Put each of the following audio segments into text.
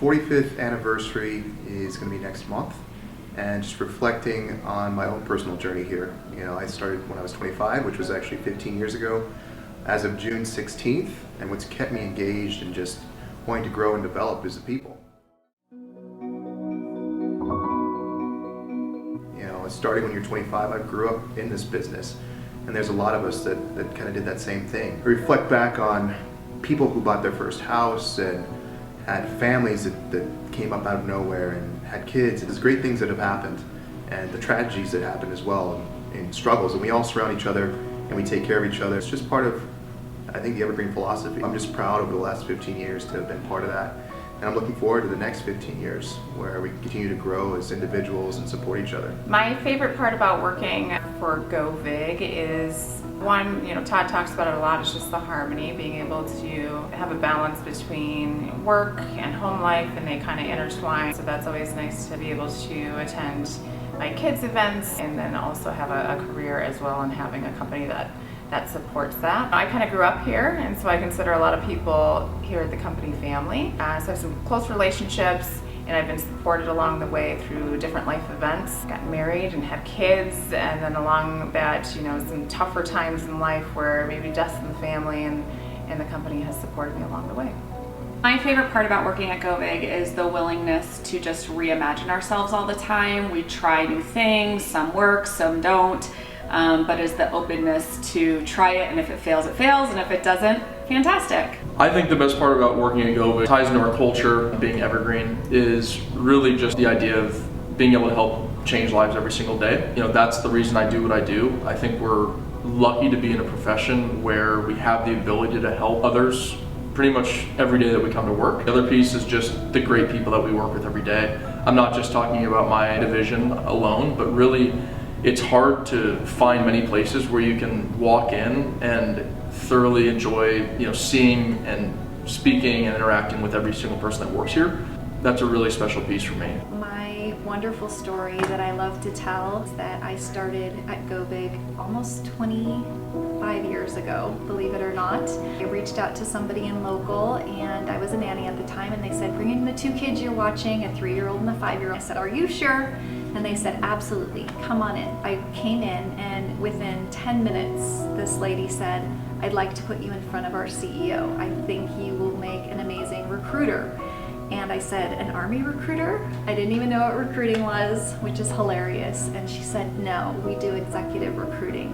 45th anniversary is going to be next month, and just reflecting on my own personal journey here. You know, I started when I was 25, which was actually 15 years ago, as of June 16th, and what's kept me engaged and just wanting to grow and develop is the people. You know, starting when you're 25, I grew up in this business, and there's a lot of us that kind of did that same thing. I reflect back on people who bought their first house and had families that came up out of nowhere and had kids. There's great things that have happened, and the tragedies that happen as well, and struggles, and we all surround each other and we take care of each other. It's just part of, I think, the Evergreen philosophy. I'm just proud over the last 15 years to have been part of that, and I'm looking forward to the next 15 years where we continue to grow as individuals and support each other. My favorite part about working for Govig is, one, you know, Todd talks about it a lot, it's just the harmony, being able to have a balance between work and home life, and they kind of intertwine. So that's always nice to be able to attend my kids' events and then also have a career as well, and having a company that supports that. I kind of grew up here, and so I consider a lot of people here at the company family. So I have some close relationships, and I've been supported along the way through different life events. Got married and had kids, and then along that, you know, some tougher times in life where maybe deaths in the family, and the company has supported me along the way. My favorite part about working at Govig is the willingness to just reimagine ourselves all the time. We try new things, some work, some don't, but is the openness to try it, and if it fails, it fails, and if it doesn't, fantastic. I think the best part about working at Govig ties into our culture, being evergreen, is really just the idea of being able to help change lives every single day. You know, that's the reason I do what I do. I think we're lucky to be in a profession where we have the ability to help others pretty much every day that we come to work. The other piece is just the great people that we work with every day. I'm not just talking about my division alone, but really it's hard to find many places where you can walk in and thoroughly enjoy, you know, seeing and speaking and interacting with every single person that works here. That's a really special piece for me. My wonderful story that I love to tell is that I started at Govig almost 25 years ago, believe it or not. I reached out to somebody in local, and I was a nanny at the time, and they said, bring in the two kids you're watching, a 3-year-old and a 5-year-old. I said, are you sure? And they said, absolutely, come on in. I came in, and within 10 minutes, this lady said, I'd like to put you in front of our CEO. I think you will make an amazing recruiter. And I said, an Army recruiter? I didn't even know what recruiting was, which is hilarious. And she said, no, we do executive recruiting.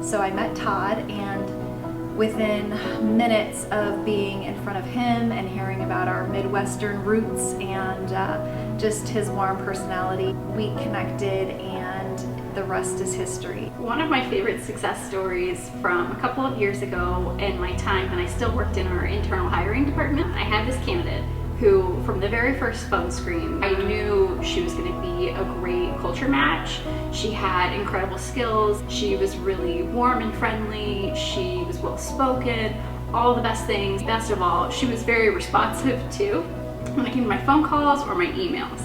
So I met Todd, and within minutes of being in front of him and hearing about our Midwestern roots and just his warm personality, we connected, and the rest is history. One of my favorite success stories from a couple of years ago in my time when I still worked in our internal hiring department, I had this candidate who, from the very first phone screen, I knew she was going to be a great culture match. She had incredible skills. She was really warm and friendly. She was well spoken, all the best things. Best of all, she was very responsive too when it came to my phone calls or my emails.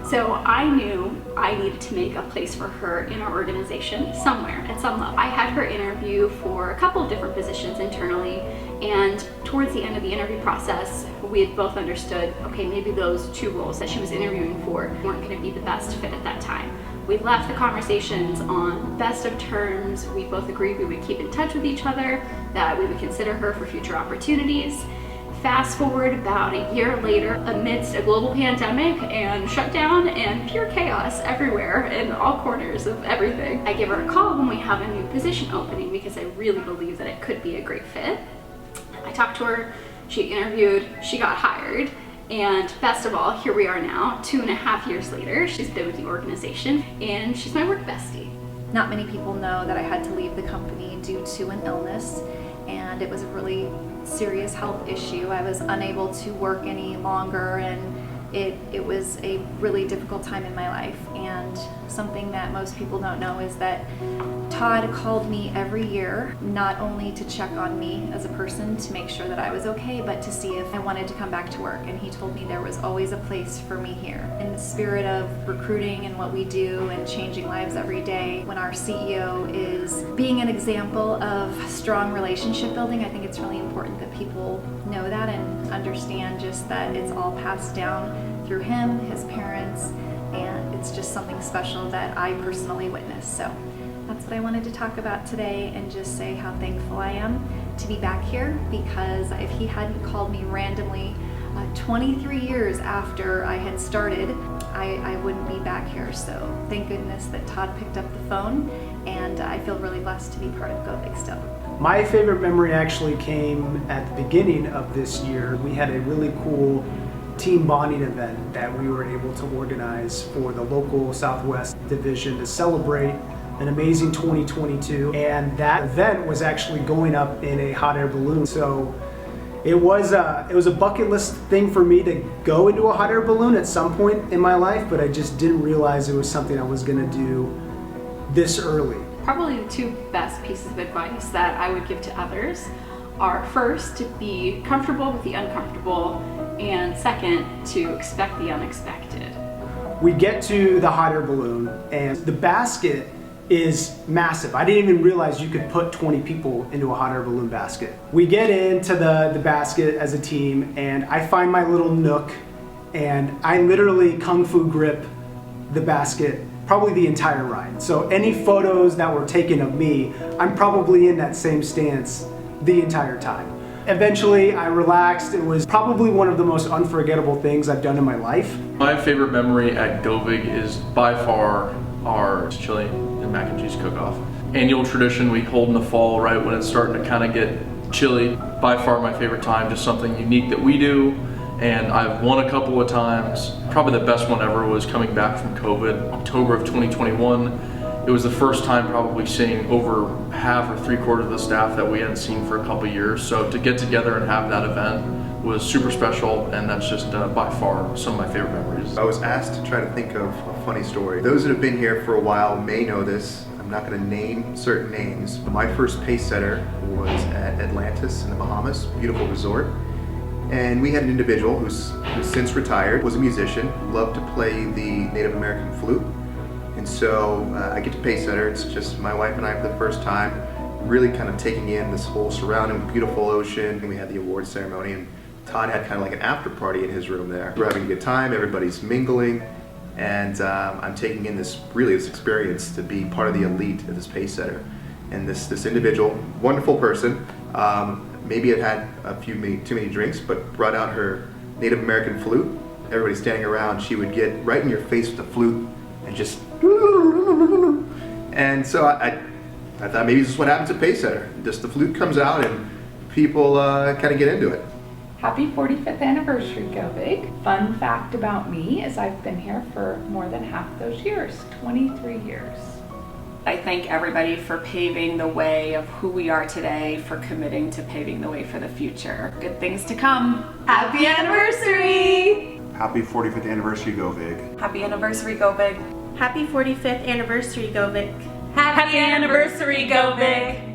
So I knew I needed to make a place for her in our organization somewhere at some level. I had her interview for a couple of different positions internally, and towards the end of the interview process, we had both understood, okay, maybe those two roles that she was interviewing for weren't going to be the best fit at that time. We left the conversations on best of terms. We both agreed we would keep in touch with each other, that we would consider her for future opportunities. Fast forward about a year later, amidst a global pandemic and shutdown and pure chaos everywhere in all corners of everything, I give her a call when we have a new position opening because I really believe that it could be a great fit. I talked to her, she interviewed, she got hired, and best of all, here we are now, 2.5 years later. She's been with the organization, and she's my work bestie. Not many people know that I had to leave the company due to an illness, and it was a really serious health issue. I was unable to work any longer, and it was a really difficult time in my life. And something that most people don't know is that Todd called me every year, not only to check on me as a person to make sure that I was okay, but to see if I wanted to come back to work. And he told me there was always a place for me here. In the spirit of recruiting and what we do and changing lives every day, when our CEO is being an example of strong relationship building, I think it's really important that people know that and understand just that it's all passed down through him, his parents, and it's just something special that I personally witnessed. So that's what I wanted to talk about today, and just say how thankful I am to be back here, because if he hadn't called me randomly 23 years after I had started, I wouldn't be back here. So thank goodness that Todd picked up the phone, and I feel really blessed to be part of Govig still. My favorite memory actually came at the beginning of this year. We had a really cool team bonding event that we were able to organize for the local Southwest division to celebrate an amazing 2022, and that event was actually going up in a hot air balloon. So it was a bucket list thing for me to go into a hot air balloon at some point in my life, but I just didn't realize it was something I was going to do this early. Probably the two best pieces of advice that I would give to others are, first, to be comfortable with the uncomfortable, and second, to expect the unexpected. We get to the hot air balloon, and the basket is massive. I didn't even realize you could put 20 people into a hot air balloon basket. We get into the basket as a team, and I find my little nook, and I literally kung fu grip the basket probably the entire ride. So any photos that were taken of me, I'm probably in that same stance the entire time. Eventually I relaxed. It was probably one of the most unforgettable things I've done in my life. My favorite memory at Govig is by far our chili and mac and cheese cook-off. Annual tradition we hold in the fall, right when it's starting to kind of get chilly. By far my favorite time, just something unique that we do. And I've won a couple of times. Probably the best one ever was coming back from COVID, October of 2021. It was the first time probably seeing over half or 3/4 of the staff that we hadn't seen for a couple of years. So to get together and have that event was super special, and that's just by far some of my favorite memories. I was asked to try to think of a funny story. Those that have been here for a while may know this. I'm not going to name certain names. My first pace setter was at Atlantis in the Bahamas, beautiful resort. And we had an individual who's since retired, was a musician, loved to play the Native American flute. And so I get to pace setter. It's just my wife and I for the first time, really kind of taking in this whole surrounding beautiful ocean. And we had the award ceremony, and Todd had kind of like an after party in his room there. We're having a good time, everybody's mingling, and I'm taking in this experience to be part of the elite of this pace setter. And this individual, wonderful person, maybe had too many drinks, but brought out her Native American flute. Everybody standing around, she would get right in your face with the flute and just, and so I thought maybe this is what happens at pace setter. Just the flute comes out and people kind of get into it. Happy 45th anniversary, Govig. Fun fact about me is I've been here for more than half those years, 23 years. I thank everybody for paving the way of who we are today, for committing to paving the way for the future. Good things to come. Happy anniversary! Happy 45th anniversary, Govig. Happy anniversary, Govig. Happy 45th anniversary, Govig. Happy anniversary, Govig.